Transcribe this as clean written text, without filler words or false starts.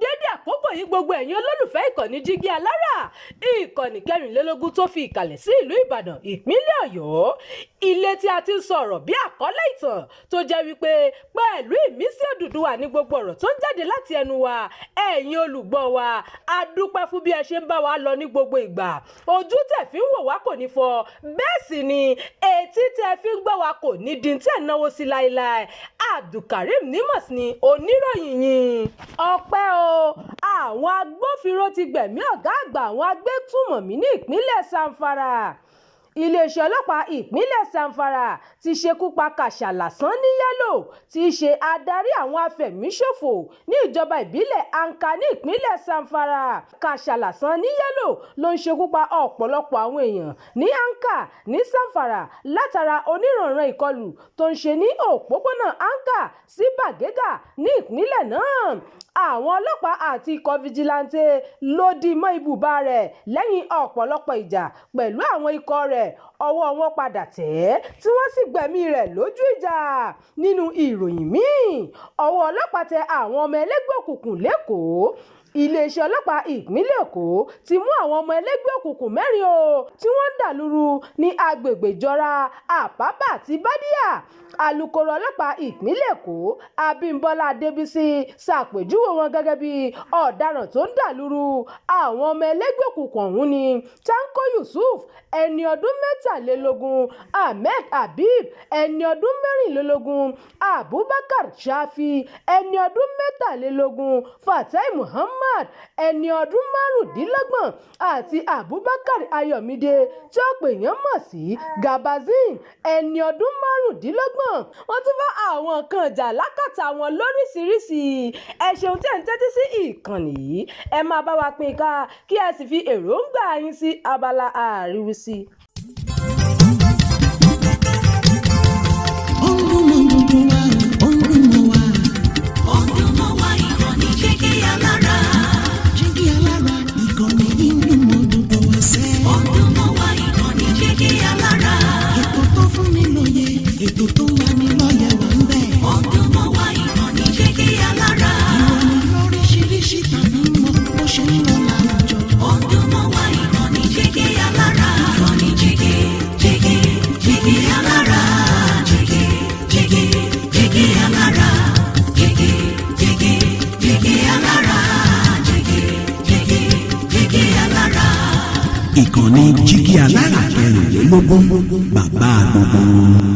dédé àkókò yìí gbogbo ẹ̀yin olólùfẹ́ ìkànnì Jígí Alára, ìkànnì 24 tó fi ìkàlẹ̀ sí ìlú Ìbàdàn, ìpínlẹ̀ Ọ̀yọ́. Ilé tí a ti ń sọ̀rọ̀ bí àkọ́lé ìtàn tó jẹ́ wípé pẹ̀lú ìmísí Odùduwà ní gbogbo ọ̀rọ̀ tó ń jáde láti ẹnu wa. Ẹ̀yin olùgbọ́ wa, a dúpẹ́ fún bí ẹ ṣe ń bá wa lọ ní gbogbo ìgbà. Ojú tẹ́ fi ń wò wá kò ní fọ́, bẹ́ẹ̀ sì ni etí tẹ́ fi ń gbọ́ wa kò ní di tẹ́ náwó sí láéláé. Abdulkareem Nimas ni oníròyìn yìí. Ọpẹ́ o, àwọn agbófinró ti gbẹ̀mí ọ̀gá àgbà àwọn agbésùmọ̀mí ní ìpínlẹ̀ Zamfara. Iléeṣẹ́ ọlọ́pàá ìpínlẹ̀ Zamfara ti ṣekú pa Kàṣàlà Sanni Yẹ́lò tí í ṣe adarí àwọn afẹ̀míṣòfò ní ìjọba ìbílẹ̀ Anka ní ìpínlẹ̀ Zamfara. Kàṣàlà Sanni Yẹ́lò ló ń ṣekú pa ọ̀pọ̀lọpọ̀ àwọn èèyàn ní Anka ní Zamfara látara oníranran ìkọlù tó ń ṣe ní òpópónà Anka sí Bagega ní ìpínlẹ̀ náà. Àwọn ọlọ́pàá àti ikọ̀ fìjìláńtè ló dì mọ́ ibùba rẹ̀ lẹ́yìn ọ̀pọ̀lọpọ̀ ìjà pẹ̀lú àwọn ikọ̀ rẹ̀. Ọwọ́ wọn padà tẹ̀ tí wọ́n sì gbẹ̀mí rẹ̀ lójú ìjà. Nínú ìròyìn míì, ọwọ́ ọlọ́pàá tẹ àwọn ọmọ ẹlẹ́gbẹ́ òkùnkùn lẹ́kọ̀ọ́. Iléeṣẹ́ ọlọ́pàá ìpínlẹ̀ Èkó ti mú àwọn ọmọ ẹlẹ́gbẹ́ òkùnkùn 4 o tí wọ́n ń dàlúrú ní agbègbè ìjọra Àpápá àti Bádíà. Alukoro ọlọ́pàá ìpínlẹ̀ Èkó Abímbọ́lá Adébísí ṣàpèjúwe wọn gẹ́gẹ́ bí ọ̀daràn tó ń dàlúrú. Àwọn ọmọ ẹlẹ́gbẹ́ òkùnkùn ọ̀hún ni Tanko Yusuf ẹni ọdún 23, Ahmed Habib ẹni ọdún 24, Abubakar Shafi ẹni ọdún 23, Fatai Muhammad ẹni ọdún 25 àti Abubakar Ayọ̀mídé tí ọ̀pọ̀ èèyàn mọ̀ sí Gabazin ẹni ọdún 25. Wọ́n tún bá àwọn kan jà lákàtà wọn lóríṣiríṣi. Ẹ ṣeun tí ẹ̀ ń tẹ́tí sí ìkànnì yìí. Ẹ máa bá wa pín ká kí ẹ sì fi èròǹgbà yín sí abala àríwísí. Ètò tó wà ní lọ́yẹ̀ wà ń bẹ̀. Ọdún mọ́ wá ìkànnì Jígí Alára. Ìròyìn lóríṣiríṣi tàbí mọ́ bó ṣe ń lọ láwùjọ. Ọdún mọ́ wá ìkànnì Jígí Alára. Ìkànnì Jígí Alára. Jígí Alára. Jígí Alára. Jígí Alára. Ìkànnì Jígí Alára 24, bàbá gbogbo.